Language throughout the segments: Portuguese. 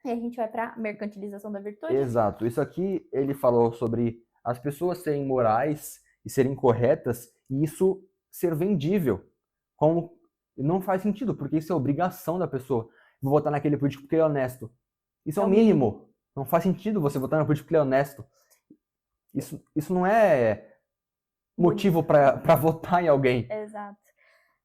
E a gente vai para mercantilização da virtude. Exato. Isso aqui ele falou sobre as pessoas serem morais e serem corretas e isso ser vendível. Como não faz sentido, porque isso é obrigação da pessoa. Vou votar naquele político porque ele é honesto. Isso é É o o mínimo. Não faz sentido você votar no político porque ele é honesto. Isso não é bonito. motivo para votar em alguém. Exato.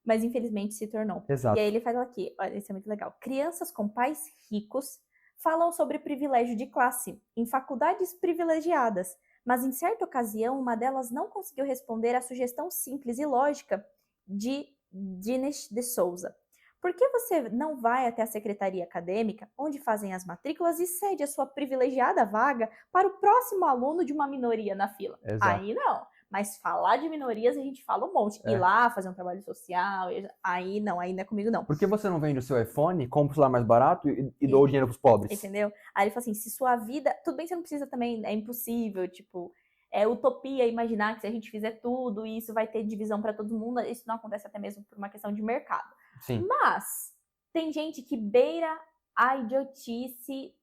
Mas infelizmente se tornou. E aí Exato. ele faz aqui, olha, isso é muito legal. Crianças com pais ricos falam sobre privilégio de classe em faculdades privilegiadas, mas em certa ocasião uma delas não conseguiu responder à sugestão simples e lógica de Dinesh de Souza. Por que você não vai até a secretaria acadêmica, onde fazem as matrículas, e cede a sua privilegiada vaga para o próximo aluno de uma minoria na fila? Exato. Aí não. Mas falar de minorias a gente fala um monte. Ir É. lá fazer um trabalho social, aí não é comigo não. Por que você não vende o seu iPhone, compra o celular mais barato e doa o E- dinheiro pros pobres? Entendeu? Aí ele fala assim, se sua vida... Tudo bem, você não precisa também, é impossível, tipo... É utopia imaginar que se a gente fizer tudo, isso vai ter divisão para todo mundo. Isso não acontece até mesmo por uma questão de mercado. Sim. Mas tem gente que beira a idiotice,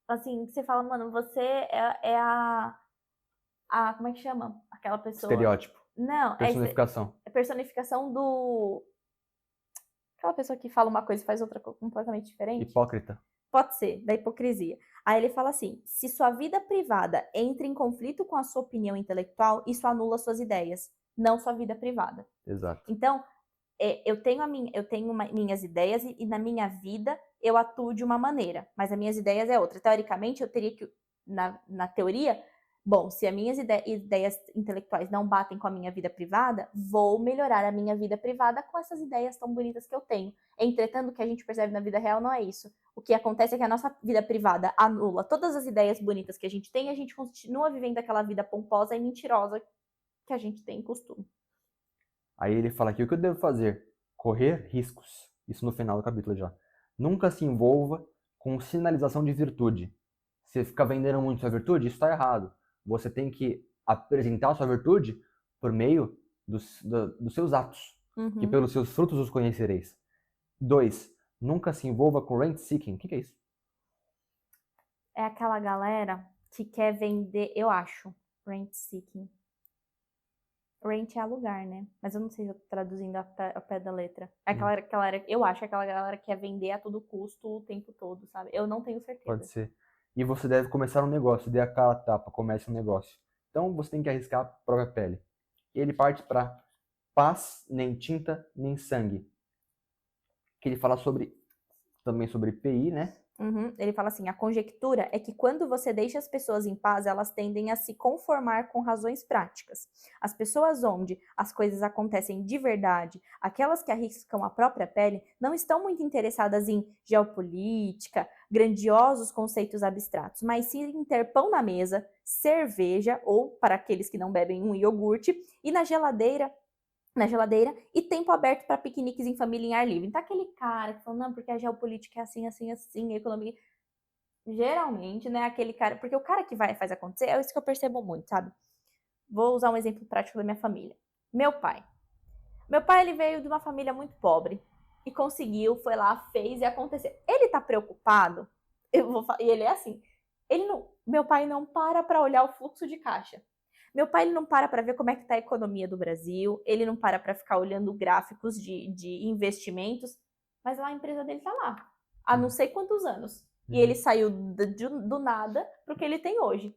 assim, que você fala, mano, você é a... Como é que chama? Aquela pessoa... Estereótipo. Não, Personificação. é personificação do... Aquela pessoa que fala uma coisa e faz outra completamente diferente. Hipócrita. Pode ser, da hipocrisia. Aí ele fala assim, se sua vida privada entra em conflito com a sua opinião intelectual, isso anula suas ideias, não sua vida privada. Exato. Então, eu tenho, minhas ideias e na minha vida eu atuo de uma maneira, mas as minhas ideias é outra. Teoricamente, eu teria que, na teoria, bom, se as minhas ideias intelectuais não batem com a minha vida privada, vou melhorar a minha vida privada com essas ideias tão bonitas que eu tenho. Entretanto, o que a gente percebe na vida real não é isso. O que acontece é que a nossa vida privada anula todas as ideias bonitas que a gente tem e a gente continua vivendo aquela vida pomposa e mentirosa que a gente tem costume. Aí ele fala aqui, o que eu devo fazer? Correr riscos. Isso no final do capítulo já. Nunca se envolva com sinalização de virtude. Você fica vendendo muito sua virtude, isso está errado. Você tem que apresentar a sua virtude por meio dos seus atos, que pelos seus frutos os conhecereis. 2. Nunca se envolva com rent seeking. O que é isso? É aquela galera que quer vender, eu acho, rent seeking. Rent é alugar, né? Mas eu não sei se eu tô traduzindo ao pé da letra. É aquela galera, eu acho que é aquela galera que quer vender a todo custo o tempo todo, sabe? Eu não tenho certeza. Pode ser. E você deve começar um negócio, dê a cara a tapa, comece um negócio. Então você tem que arriscar a própria pele. E ele parte para paz, nem tinta, nem sangue. Que ele fala também sobre PI, né? Ele fala assim, a conjectura é que quando você deixa as pessoas em paz, elas tendem a se conformar com razões práticas. As pessoas onde as coisas acontecem de verdade, aquelas que arriscam a própria pele, não estão muito interessadas em geopolítica, grandiosos conceitos abstratos, mas sim em ter pão na mesa, cerveja, ou, para aqueles que não bebem, um iogurte, e na geladeira e tempo aberto para piqueniques em família em ar livre. Então, aquele cara que falou, não, porque a geopolítica é assim, assim, assim, a economia. Geralmente, né, aquele cara. Porque o cara que vai e faz acontecer é isso que eu percebo muito, sabe? Vou usar um exemplo prático da minha família. Meu pai. Meu pai, ele veio de uma família muito pobre e conseguiu, foi lá, fez e aconteceu. Ele tá preocupado? E ele é assim. Meu pai não para olhar o fluxo de caixa. Meu pai ele não para ver como é que está a economia do Brasil, ele não para ficar olhando gráficos de investimentos, mas lá a empresa dele está lá, há não sei quantos anos. E ele saiu do nada para o que ele tem hoje.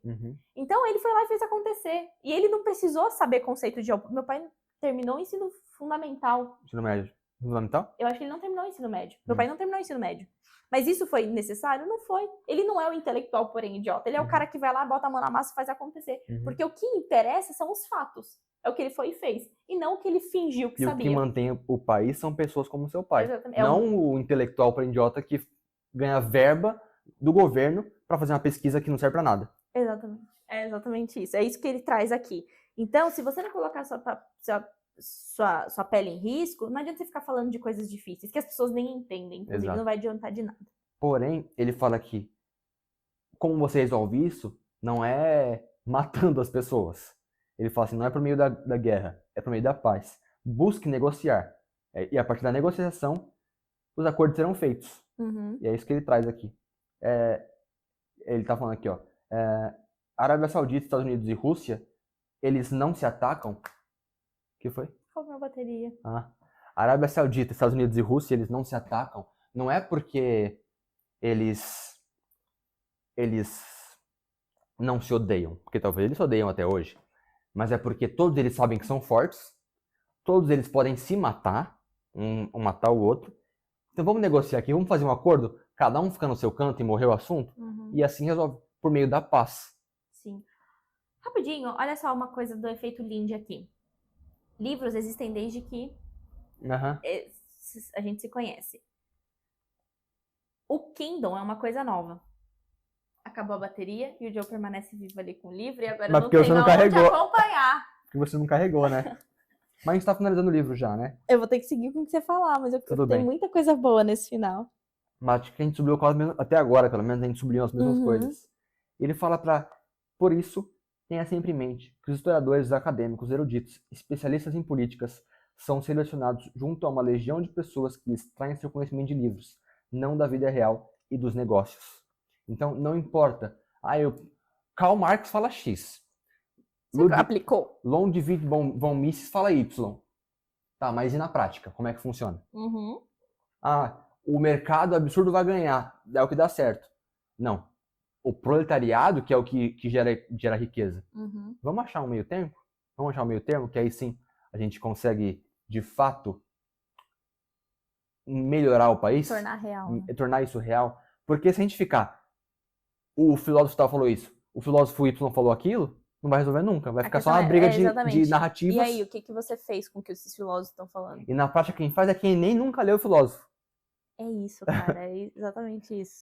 Então ele foi lá e fez acontecer. E ele não precisou saber conceito de... Meu pai terminou o ensino fundamental. Ensino médio. Fundamental? Eu acho que ele não terminou o ensino médio. Meu pai não terminou o ensino médio. Mas isso foi necessário? Não foi. Ele não é o intelectual, porém idiota. Ele é o cara que vai lá, bota a mão na massa e faz acontecer. Porque o que interessa são os fatos. É o que ele foi e fez. E não o que ele fingiu que sabia. E o que mantém o país são pessoas como seu pai. Exatamente. Não o intelectual porém idiota que ganha verba do governo para fazer uma pesquisa que não serve para nada. Exatamente. É exatamente isso. É isso que ele traz aqui. Então, se você não colocar sua pele em risco, não adianta você ficar falando de coisas difíceis, que as pessoas nem entendem, inclusive. Exato. Não vai adiantar de nada. Porém, ele fala que como você resolve isso, não é matando as pessoas. Ele fala assim, não é por meio da guerra, é por meio da paz. Busque negociar. E a partir da negociação, os acordos serão feitos. E é isso que ele traz aqui. Ele tá falando aqui, ó. Arábia Saudita, Estados Unidos e Rússia, eles não se atacam? O que foi? Qual é a bateria? Arábia Saudita, Estados Unidos e Rússia, eles não se atacam. Não é porque eles não se odeiam, porque talvez eles se odeiam até hoje, mas é porque todos eles sabem que são fortes, todos eles podem se matar, um matar o outro. Então vamos negociar aqui, vamos fazer um acordo, cada um fica no seu canto e morreu o assunto, e assim resolve, por meio da paz. Sim. Rapidinho, olha só uma coisa do efeito Lindy aqui. Livros existem desde que a gente se conhece. O Kindle é uma coisa nova. Acabou a bateria e o Joe permanece vivo ali com o livro e agora não tem onde acompanhar. Porque você não carregou, né? Mas a gente tá finalizando o livro já, né? Eu vou ter que seguir com o que você falar, mas tem muita coisa boa nesse final. Mas acho que a gente subiu quase até agora, pelo menos a gente subiu as mesmas coisas. Ele fala por isso, tenha sempre em mente que os historiadores acadêmicos eruditos, especialistas em políticas, são selecionados junto a uma legião de pessoas que extraem seu conhecimento de livros, não da vida real e dos negócios. Então, não importa. Karl Marx fala X. Aplicou. Ludwig von Mises fala Y. Tá, mas e na prática? Como é que funciona? O mercado absurdo vai ganhar. É o que dá certo. Não. O proletariado, que é o que gera riqueza. Vamos achar um meio termo? Vamos achar um meio termo, que aí sim a gente consegue, de fato, melhorar o país. Tornar real. Né? Tornar isso real. Porque se a gente ficar... O filósofo tal falou isso, o filósofo Y falou aquilo, não vai resolver nunca. Vai ficar só uma briga de narrativas. E aí, o que você fez com o que esses filósofos estão falando? E na prática, quem faz é quem nem nunca leu o filósofo. É isso, cara. É exatamente isso.